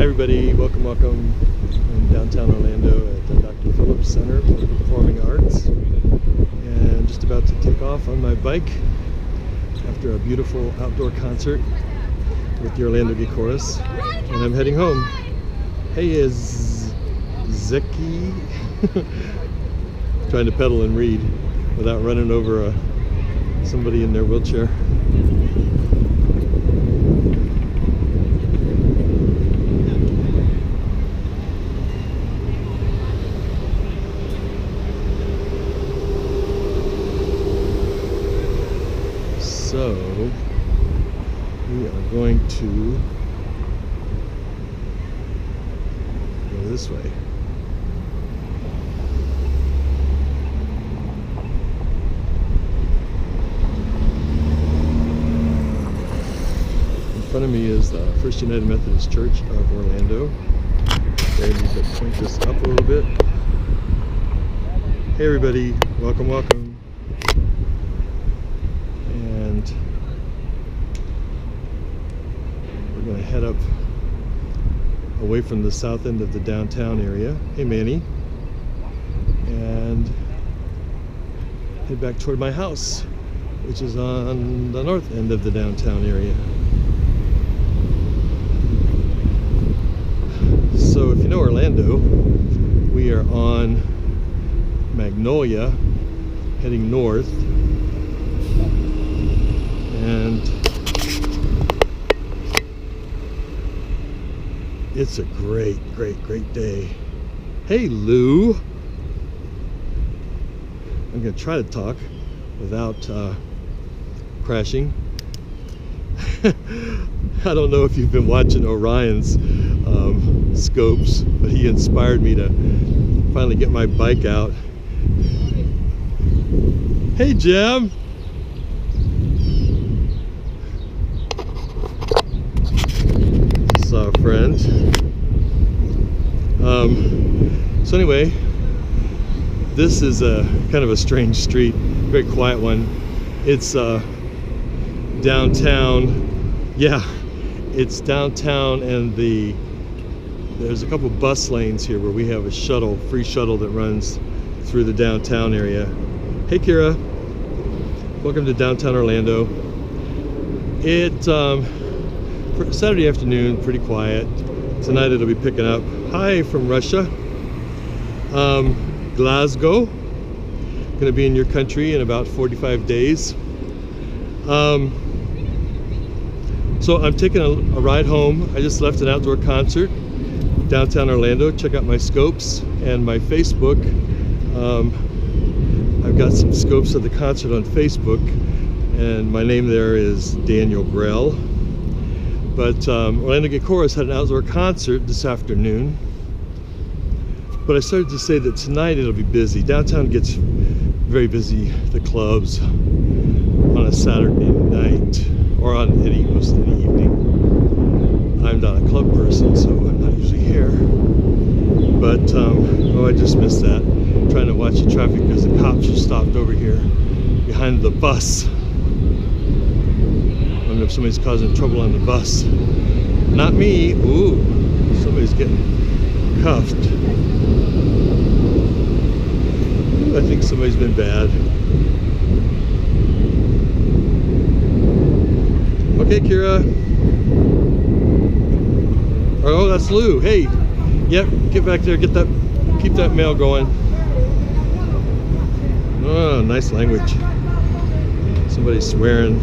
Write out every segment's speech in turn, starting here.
everybody, welcome in downtown Orlando at the Dr. Phillips Center for Performing Arts, and just about to take off on my bike after a beautiful outdoor concert with the Orlando Gay Chorus, and I'm heading home. Hey, is Zeki trying to pedal and read without running over somebody in their wheelchair. So we are going to go this way. In front of me is the First United Methodist Church of Orlando. Okay, I need to point this up a little bit. Hey everybody, welcome. We're going to head up away from the south end of the downtown area. Hey Manny. And head back toward my house, which is on the north end of the downtown area. So if you know Orlando, we are on Magnolia heading north, and it's a great day. Hey Lou! I'm going to try to talk without crashing. I don't know if you've been watching Orion's scopes, but he inspired me to finally get my bike out. Hey Jim! Saw a friend. So anyway, this is a kind of a strange street, very quiet one. It's downtown. Yeah, it's downtown, and there's a couple bus lanes here where we have a shuttle, free shuttle that runs through the downtown area. Hey Kira, welcome to downtown Orlando. For Saturday afternoon, pretty quiet. Tonight it'll be picking up. Hi from Russia. Glasgow. Gonna be in your country in about 45 days. So I'm taking a ride home. I just left an outdoor concert downtown Orlando. Check out my scopes and my Facebook. I've got some scopes of the concert on Facebook, and my name there is Daniel Grell. But Orlando Gay Chorus had an outdoor concert this afternoon. But I started to say that tonight it'll be busy. Downtown gets very busy, the clubs, on a Saturday night, or on most any evening. I'm not a club person, so I'm not usually here. But, oh, I just missed that. I'm trying to watch the traffic because the cops are stopped over here behind the bus. I don't know if somebody's causing trouble on the bus. Not me. Ooh, somebody's getting cuffed. I think somebody's been bad. Okay, Kira. Oh, that's Lou. Hey, yep, get back there, keep that mail going. Oh, nice language. Somebody's swearing.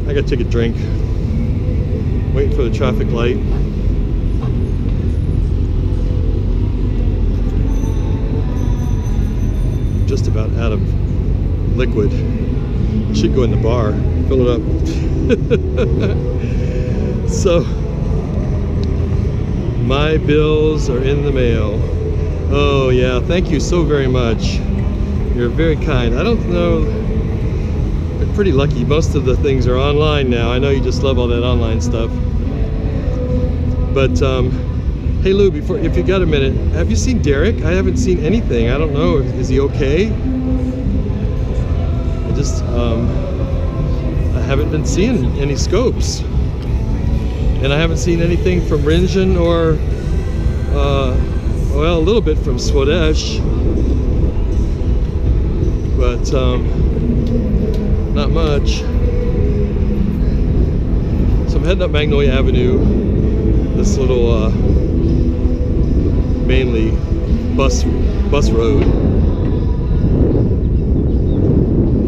I gotta take a drink. Waiting for the traffic light. Just about out of liquid. Should go in the bar, fill it up. So, my bills are in the mail. Oh yeah, thank you so very much. You're very kind. I don't know, I'm pretty lucky. Most of the things are online now. I know you just love all that online stuff. But hey Lou, if you got a minute, have you seen Derek? I haven't seen anything. I don't know, is he okay? I haven't been seeing any scopes. And I haven't seen anything from Rinjan or, well, a little bit from Swadesh, but not much. So I'm heading up Magnolia Avenue, this little mainly bus road,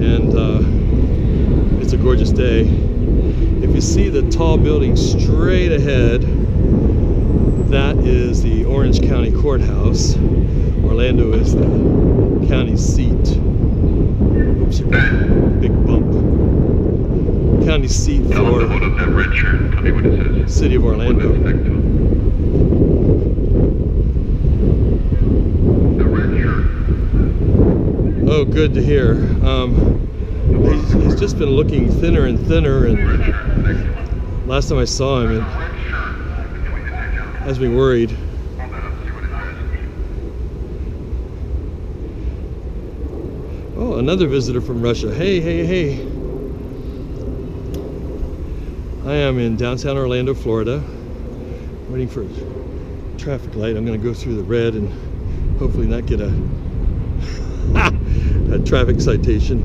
and it's a gorgeous day. If you see the tall building straight ahead, that is the Orange County Courthouse. Orlando is the county seat. Oops, big bump. County seat for City of Orlando. Oh, good to hear. He's just been looking thinner and thinner, and last time I saw him, it has me worried. Oh, another visitor from Russia. Hey, hey, hey. I am in downtown Orlando, Florida, waiting for a traffic light. I'm going to go through the red and hopefully not get a traffic citation.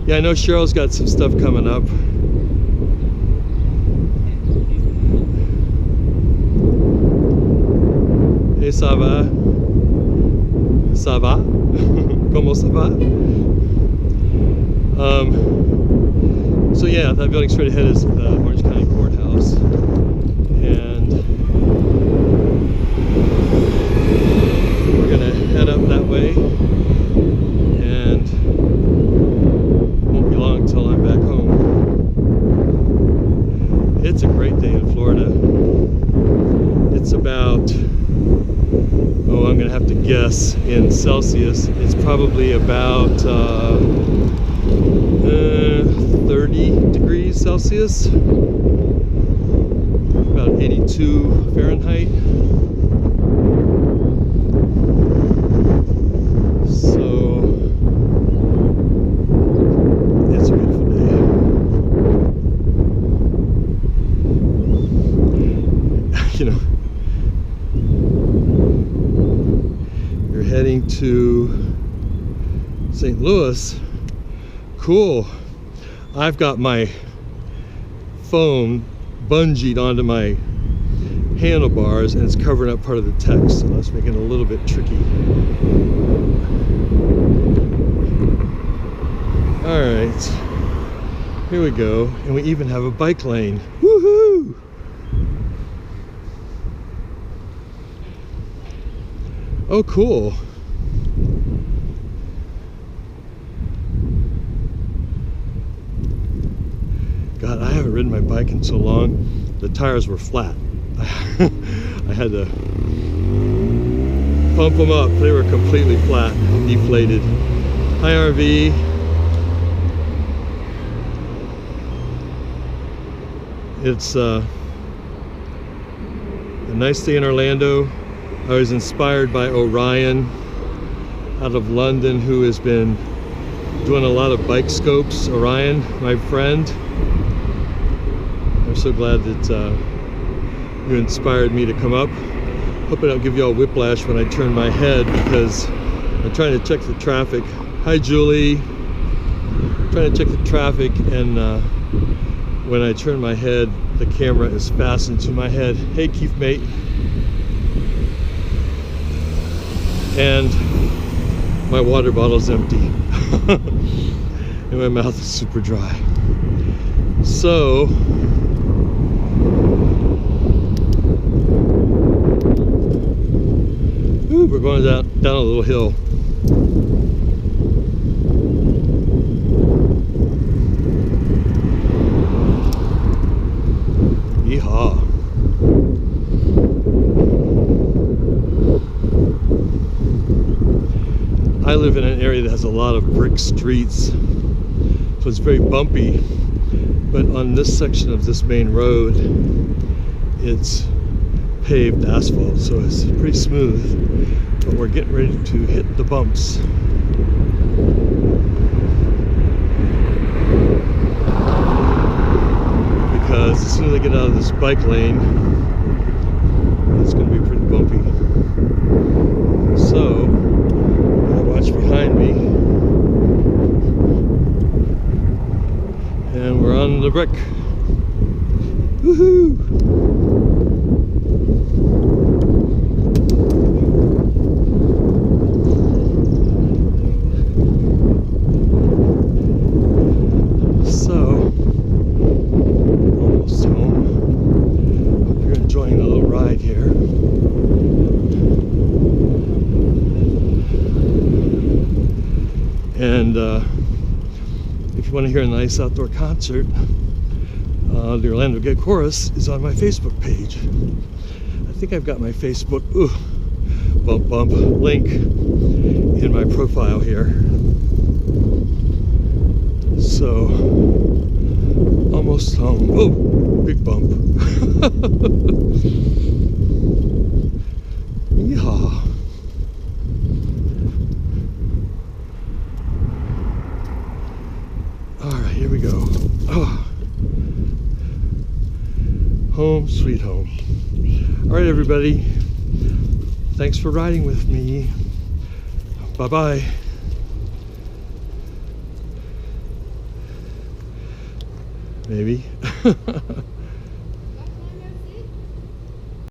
Yeah, I know Cheryl's got some stuff coming up. Hey, ça va? Ça va? Comment ça va? So yeah, that building straight ahead is Orange County Courthouse, and we're gonna head up that way, and won't be long until I'm back home. It's a great day in Florida. It's about, oh, I'm gonna have to guess in Celsius. It's probably about 30 degrees Celsius, about 82 Fahrenheit. So it's a beautiful day. You know, you're heading to St. Louis. Cool. I've got my phone bungeed onto my handlebars and it's covering up part of the text, so that's making it a little bit tricky. Alright, here we go, and we even have a bike lane. Woohoo! Oh, cool. God, I haven't ridden my bike in so long. The tires were flat. I had to pump them up. They were completely flat, deflated. Hi, RV. It's a nice day in Orlando. I was inspired by Orion out of London, who has been doing a lot of bike scopes. Orion, my friend. I'm so glad that you inspired me to come up. Hope I don't give you all whiplash when I turn my head, because I'm trying to check the traffic. Hi, Julie. I'm trying to check the traffic, and when I turn my head, the camera is fastened to my head. Hey, Keith mate. And my water bottle's empty. And my mouth is super dry. So we're going down a little hill. Yeehaw. I live in an area that has a lot of brick streets, so it's very bumpy, but on this section of this main road, it's paved asphalt, so it's pretty smooth, but we're getting ready to hit the bumps. chance as soon as I get out of this bike lane, it's going to be pretty bumpy. So, I'll watch behind me. And we're on the brick. Woohoo! So, almost home. Hope you're enjoying the little ride here. And if you want to hear a nice outdoor concert, the Orlando Gay Chorus is on my Facebook page. I think I've got my Facebook bump link in my profile here. So, almost home. Oh, big bump. Yeehaw. All right, here we go. Oh. Home sweet home. All right, everybody. Thanks for riding with me. Bye-bye. Maybe.